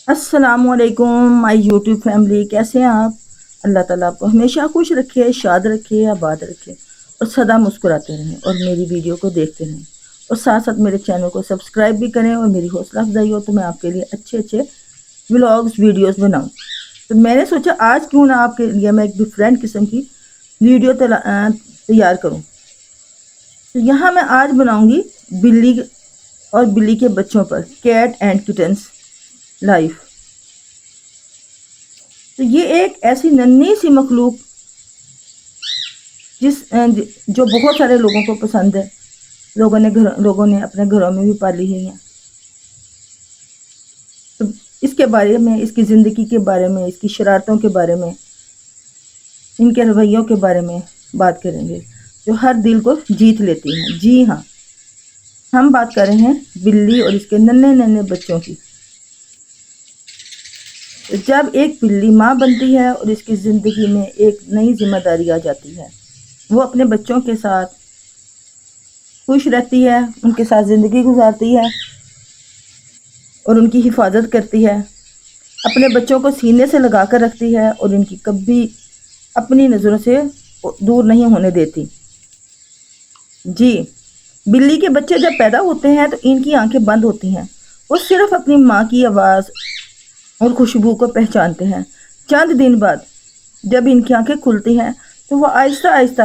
अस्सलाम वालेकुम my YouTube family, कैसे हैं आप। अल्लाह ताला आपको हमेशा खुश रखे, शाद रखे, आबाद रखे और सदा मुस्कुराते रहें और मेरी वीडियो को देखते रहें और साथ साथ मेरे चैनल को सब्सक्राइब भी करें। और मेरी हौसला अफजाई हो तो मैं आपके लिए अच्छे अच्छे व्लॉग्स वीडियोस बनाऊं। तो मैंने सोचा आज क्यों ना आपके लिए मैं एक डिफरेंट किस्म की वीडियो तैयार करूं। तो यहाँ मैं आज बनाऊंगी बिल्ली और बिल्ली के बच्चों पर, कैट एंड किटन्स लाइफ। तो ये एक ऐसी नन्ही सी मखलूक जो बहुत सारे लोगों को पसंद है। लोगों ने अपने घरों में भी पाली हुई है। तो इसके बारे में, इसकी ज़िंदगी के बारे में, इसकी शरारतों के बारे में, इनके रवैयों के बारे में बात करेंगे जो हर दिल को जीत लेती हैं। जी हाँ, हम बात कर रहे हैं बिल्ली और इसके नन्हे नन्हे बच्चों की। तो जब एक बिल्ली माँ बनती है और इसकी ज़िंदगी में एक नई जिम्मेदारी आ जाती है, वो अपने बच्चों के साथ खुश रहती है, उनके साथ ज़िंदगी गुजारती है और उनकी हिफाजत करती है, अपने बच्चों को सीने से लगा कर रखती है और इनकी कभी अपनी नज़रों से दूर नहीं होने देती। जी, बिल्ली के बच्चे जब पैदा होते हैं तो इनकी आंखें बंद होती हैं। वो सिर्फ अपनी माँ की आवाज़ और खुशबू को पहचानते हैं। चंद दिन बाद जब इनकी आंखें खुलती हैं तो वो आहिस्ता आहिस्ता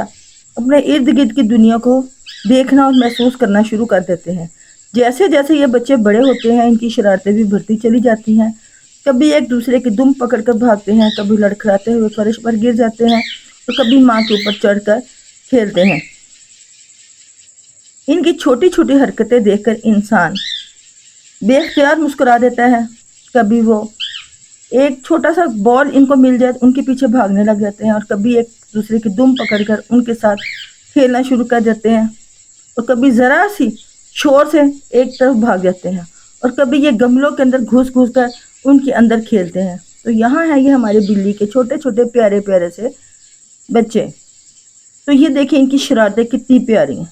अपने इर्द गिर्द की दुनिया को देखना और महसूस करना शुरू कर देते हैं। जैसे जैसे ये बच्चे बड़े होते हैं, इनकी शरारतें भी बढ़ती चली जाती हैं। कभी एक दूसरे की दुम पकड़कर भागते हैं, कभी लड़खड़ाते हुए फर्श पर गिर जाते हैं और कभी माँ के ऊपर चढ़कर खेलते हैं। इनकी छोटी छोटी हरकतें देखकर इंसान बेख्तियार मुस्कुरा देता है। कभी वो एक छोटा सा बॉल इनको मिल जाए तो उनके पीछे भागने लग जाते हैं और कभी एक दूसरे की दुम पकड़कर उनके साथ खेलना शुरू कर देते हैं और कभी ज़रा सी शोर से एक तरफ भाग जाते हैं और कभी ये गमलों के अंदर घुस घुस कर उनके अंदर खेलते हैं। तो यहाँ है ये हमारे बिल्ली के छोटे छोटे प्यारे प्यारे से बच्चे। तो ये देखिए इनकी शरारतें कितनी प्यारी हैं।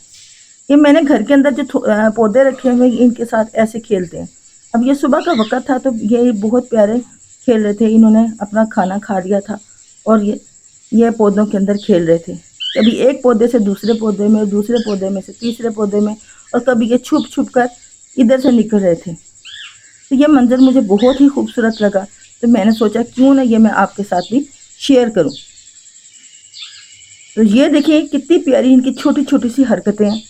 ये मैंने घर के अंदर जो पौधे रखे हुए इनके साथ ऐसे खेलते हैं। अब ये सुबह का वक़्त था तो ये बहुत प्यारे खेल रहे थे। इन्होंने अपना खाना खा लिया था और ये पौधों के अंदर खेल रहे थे। कभी एक पौधे से दूसरे पौधे में, दूसरे पौधे में से तीसरे पौधे में, और कभी ये छुप छुप कर इधर से निकल रहे थे। तो ये मंज़र मुझे बहुत ही खूबसूरत लगा, तो मैंने सोचा क्यों ना ये मैं आपके साथ भी शेयर करूं। तो ये देखिए कितनी प्यारी इनकी छोटी छोटी सी हरकतें हैं।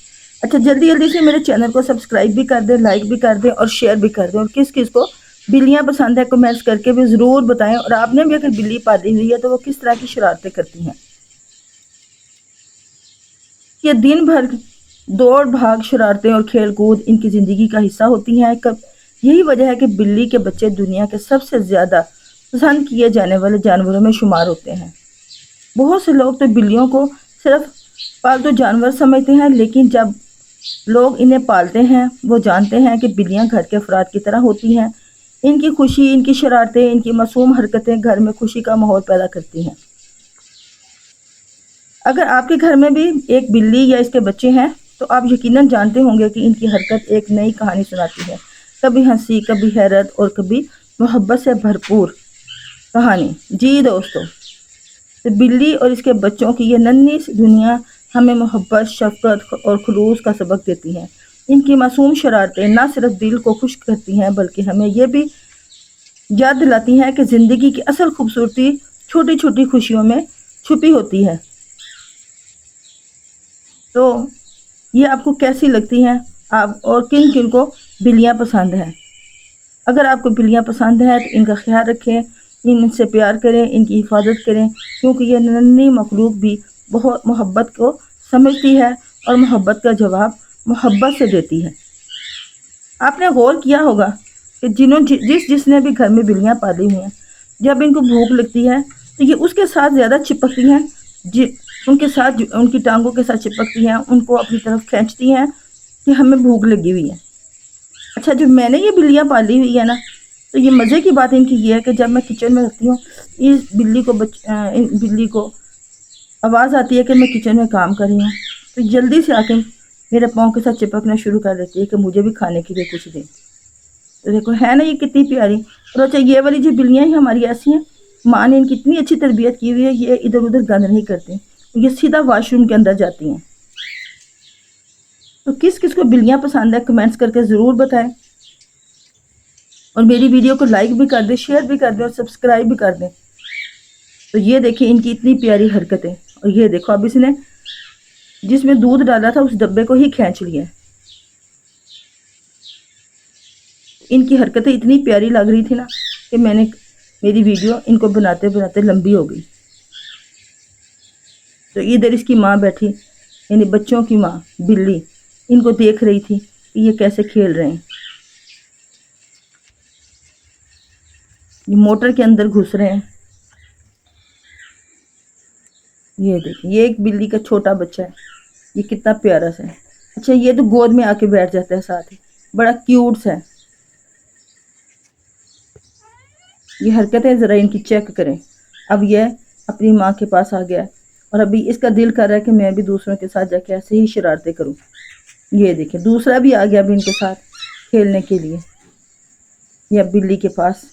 अच्छा, जल्दी जल्दी से मेरे चैनल को सब्सक्राइब भी कर दें, लाइक भी कर दें और शेयर भी कर दें। और किस किस को बिल्लियाँ पसंद है कमेंट्स करके भी ज़रूर बताएं। और आपने भी अगर बिल्ली पाली हुई है तो वो किस तरह की शरारतें करती हैं। ये दिन भर दौड़ भाग, शरारतें और खेल कूद इनकी ज़िंदगी का हिस्सा होती हैं। यही वजह है कि बिल्ली के बच्चे दुनिया के सबसे ज़्यादा पसंद किए जाने वाले जानवरों में शुमार होते हैं। बहुत से लोग तो बिल्लियों को सिर्फ पालतू जानवर समझते हैं, लेकिन जब लोग इन्हें पालते हैं वो जानते हैं कि बिल्लियां घर के अफराद की तरह होती हैं। इनकी खुशी, इनकी शरारतें, इनकी मासूम हरकतें घर में खुशी का माहौल पैदा करती हैं। अगर आपके घर में भी एक बिल्ली या इसके बच्चे हैं तो आप यकीनन जानते होंगे कि इनकी हरकत एक नई कहानी सुनाती है। कभी हंसी, कभी हैरत और कभी मोहब्बत से भरपूर कहानी। जी दोस्तों, तो बिल्ली और इसके बच्चों की ये नन्ही सी दुनिया हमें मोहब्बत, शफ़क़त और खुलूस का सबक देती हैं। इनकी मासूम शरारतें ना सिर्फ दिल को खुश करती हैं बल्कि हमें ये भी याद दिलाती हैं कि ज़िंदगी की असल खूबसूरती छोटी छोटी खुशियों में छुपी होती है। तो ये आपको कैसी लगती हैं, आप और किन किन को बिल्लियाँ पसंद हैं। अगर आपको बिल्लियाँ पसंद हैं तो इनका ख्याल रखें, इनसे प्यार करें, इनकी हिफाजत करें, क्योंकि ये नन्ही मखलूक भी बहुत मोहब्बत को समझती है और मोहब्बत का जवाब मोहब्बत से देती है। आपने गौर किया होगा कि जिसने भी घर में बिल्लियाँ पाली हुई हैं, जब इनको भूख लगती है तो ये उसके साथ ज़्यादा चिपकती हैं। उनके साथ, उनकी टांगों के साथ चिपकती हैं, उनको अपनी तरफ खींचती हैं कि हमें भूख लगी हुई है। अच्छा, जो मैंने ये बिल्लियाँ पाली हुई है ना, तो ये मज़े की बात इनकी ये है कि जब मैं किचन में रहती हूँ, इस इन बिल्ली को आवाज़ आती है कि मैं किचन में काम कर रही हूँ, तो जल्दी से आके मेरे पाँव के साथ चिपकना शुरू कर देती है कि मुझे भी खाने के लिए कुछ दें। तो देखो है ना ये कितनी प्यारी। और अच्छा ये वाली जो बिल्लियाँ हैं हमारी ऐसी हैं, माँ ने इनकी इतनी अच्छी तरबियत की हुई है, ये इधर उधर गंद नहीं करती, ये सीधा वॉशरूम के अंदर जाती हैं। तो किस किस को बिल्लियाँ पसंद है कमेंट्स करके ज़रूर बताएं, और मेरी वीडियो को लाइक भी कर दें, शेयर भी कर दें और सब्सक्राइब भी कर दें। तो ये देखिए इनकी इतनी प्यारी हरकतें। और ये देखो अब इसने जिसमें दूध डाला था उस डब्बे को ही खींच लिया। इनकी हरकतें इतनी प्यारी लग रही थी ना कि मेरी वीडियो इनको बनाते बनाते लंबी हो गई। तो इधर इसकी माँ बैठी, यानी बच्चों की माँ बिल्ली, इनको देख रही थी कि ये कैसे खेल रहे हैं। ये मोटर के अंदर घुस रहे हैं। ये देखिए ये एक बिल्ली का छोटा बच्चा है, ये कितना प्यारा सा है। अच्छा ये तो गोद में आके बैठ जाता है साथ ही, बड़ा क्यूट सा है। ये हरकतें ज़रा इनकी चेक करें। अब ये अपनी माँ के पास आ गया और अभी इसका दिल कर रहा है कि मैं भी दूसरों के साथ जाके ऐसे ही शरारतें करूं। ये देखिए दूसरा भी आ गया अभी इनके साथ खेलने के लिए। ये अब बिल्ली के पास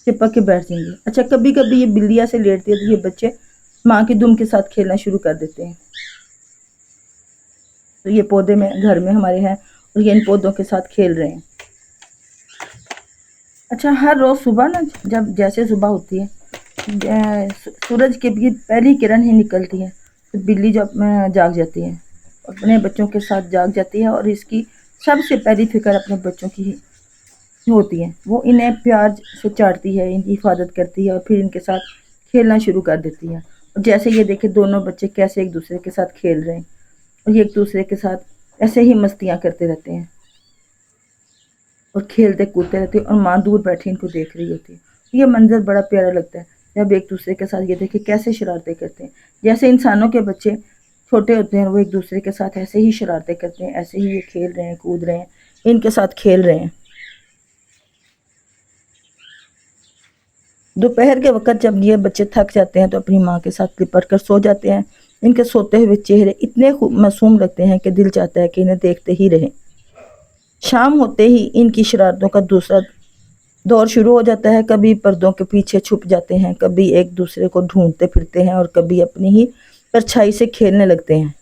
चिपक के बैठ जाएंगे। अच्छा कभी कभी ये बिल्ली ऐसे लेटती है तो ये बच्चे माँ की दुम के साथ खेलना शुरू कर देते हैं। तो ये पौधे में घर में हमारे हैं और ये इन पौधों के साथ खेल रहे हैं। अच्छा हर रोज़ सुबह ना जब जैसे सुबह होती है, सूरज की भी पहली किरण ही निकलती है तो बिल्ली जब जाग जाती है, अपने बच्चों के साथ जाग जाती है और इसकी सबसे पहली फिक्र अपने बच्चों की ही होती है। वो इन्हें प्यार से चाटती है, इनकी हिफाजत करती है और फिर इनके साथ खेलना शुरू कर देती है। और जैसे ये देखे दोनों बच्चे कैसे एक दूसरे के साथ खेल रहे हैं और ये एक दूसरे के साथ ऐसे ही मस्तियाँ करते रहते हैं और खेलते कूदते रहते हैं और माँ दूर बैठी इनको देख रही होती है। ये मंजर बड़ा प्यारा लगता है जब एक दूसरे के साथ ये देखे कैसे शरारतें करते हैं। जैसे इंसानों के बच्चे छोटे होते हैं वो एक दूसरे के साथ ऐसे ही शरारतें करते हैं, ऐसे ही ये खेल रहे हैं, कूद रहे हैं, इनके साथ खेल रहे हैं। दोपहर के वक्त जब ये बच्चे थक जाते हैं तो अपनी माँ के साथ लिपट कर सो जाते हैं। इनके सोते हुए चेहरे इतने मासूम लगते हैं कि दिल चाहता है कि इन्हें देखते ही रहें। शाम होते ही इनकी शरारतों का दूसरा दौर शुरू हो जाता है। कभी पर्दों के पीछे छुप जाते हैं, कभी एक दूसरे को ढूंढते फिरते हैं और कभी अपनी ही परछाई से खेलने लगते हैं।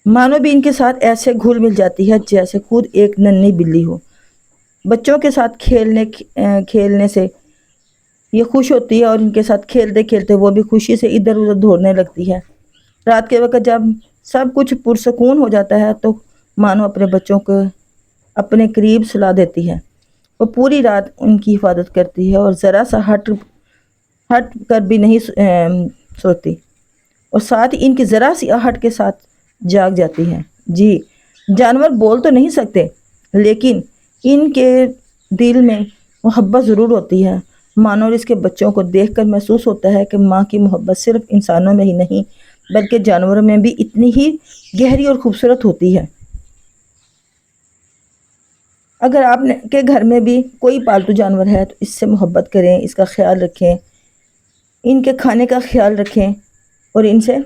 मानो भी इनके साथ ऐसे घुल मिल जाती है जैसे खुद एक नन्ही बिल्ली हो। बच्चों के साथ खेलने से ये खुश होती है और इनके साथ खेलते खेलते वो भी खुशी से इधर उधर दौड़ने लगती है। रात के वक्त जब सब कुछ पुरसकून हो जाता है तो मानो अपने बच्चों को अपने करीब सुला देती है। वो पूरी रात उनकी हिफाजत करती है और ज़रा सा हट कर भी नहीं सोती, और साथ ही इनकी ज़रा सी आहट के साथ जाग जाती है। जी जानवर बोल तो नहीं सकते लेकिन इनके दिल में मोहब्बत ज़रूर होती है। मानो इसके बच्चों को देखकर महसूस होता है कि माँ की मोहब्बत सिर्फ इंसानों में ही नहीं बल्कि जानवरों में भी इतनी ही गहरी और खूबसूरत होती है। अगर आपने के घर में भी कोई पालतू जानवर है तो इससे मोहब्बत करें, इसका ख्याल रखें, इनके खाने का ख्याल रखें और इनसे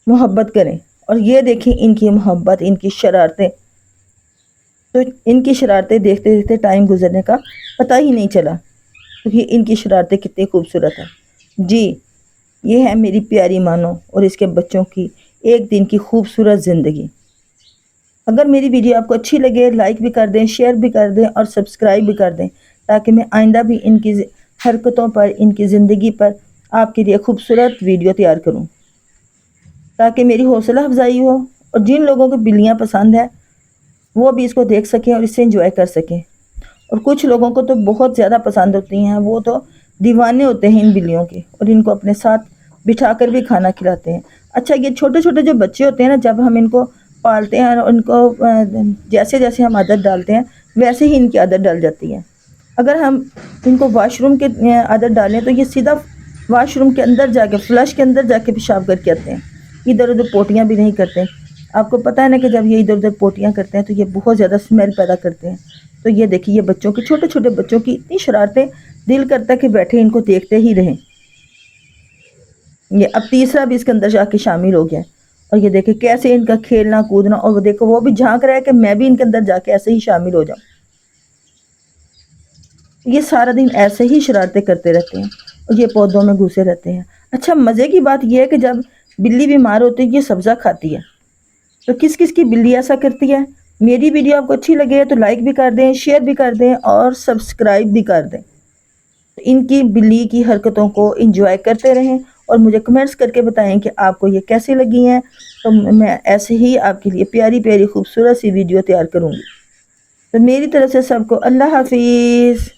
मोहब्बत करें। और ये देखें इनकी मोहब्बत, इनकी शरारतें, तो इनकी शरारतें देखते देखते टाइम गुजरने का पता ही नहीं चला क्योंकि इनकी शरारतें कितनी खूबसूरत है। जी ये है मेरी प्यारी मानो और इसके बच्चों की एक दिन की खूबसूरत ज़िंदगी। अगर मेरी वीडियो आपको अच्छी लगे लाइक भी कर दें, शेयर भी कर दें और सब्सक्राइब भी कर दें ताकि मैं आइंदा भी इनकी हरकतों पर, इनकी ज़िंदगी पर आपके लिए खूबसूरत वीडियो तैयार करूं ताकि मेरी हौसला अफजाई हो और जिन लोगों को बिल्लियां पसंद है वो भी इसको देख सकें और इससे एंजॉय कर सकें। और कुछ लोगों को तो बहुत ज़्यादा पसंद होती हैं, वो तो दीवाने होते हैं इन बिल्लियों के और इनको अपने साथ बिठा कर भी खाना खिलाते हैं। अच्छा ये छोटे छोटे जो बच्चे होते हैं ना, जब हम इनको पालते हैं और इनको जैसे जैसे हम आदत डालते हैं वैसे ही इनकी आदत डल जाती है। अगर हम इनको वॉशरूम के आदत डालें तो ये सीधा वॉशरूम के अंदर जाके, फ्लश के अंदर जाके पेशाब करके आते हैं, इधर उधर पोटियाँ भी नहीं करते। आपको पता है ना कि जब ये इधर उधर पोटियाँ करते हैं तो ये बहुत ज़्यादा स्मेल पैदा करते हैं। तो ये देखिए ये बच्चों की, छोटे छोटे बच्चों की इतनी शरारतें, दिल करता है कि बैठे इनको देखते ही रहें। ये अब तीसरा भी इसके अंदर जाके शामिल हो गया اور یہ دیکھیں کیسے ان کا کھیلنا کودنا، اور وہ دیکھو وہ بھی جھانک رہا ہے کہ میں بھی ان کے اندر جا کے ایسے ہی شامل ہو جاؤں۔ یہ سارا دن ایسے ہی شرارتیں کرتے رہتے ہیں اور یہ پودوں میں گھسے رہتے ہیں۔ اچھا مزے کی بات یہ ہے کہ جب بلی بیمار ہوتی ہے یہ سبزہ کھاتی ہے، تو کس کس کی بلی ایسا کرتی ہے؟ میری ویڈیو آپ کو اچھی لگے تو لائک بھی کر دیں، شیئر بھی کر دیں اور سبسکرائب بھی کر دیں۔ ان کی بلی کی حرکتوں کو انجوائے کرتے رہیں اور مجھے کمنٹس کر کے بتائیں کہ آپ کو یہ کیسی لگی ہیں، تو میں ایسے ہی آپ کے لیے پیاری پیاری خوبصورت سی ویڈیو تیار کروں گی۔ تو میری طرف سے سب کو اللہ حافظ۔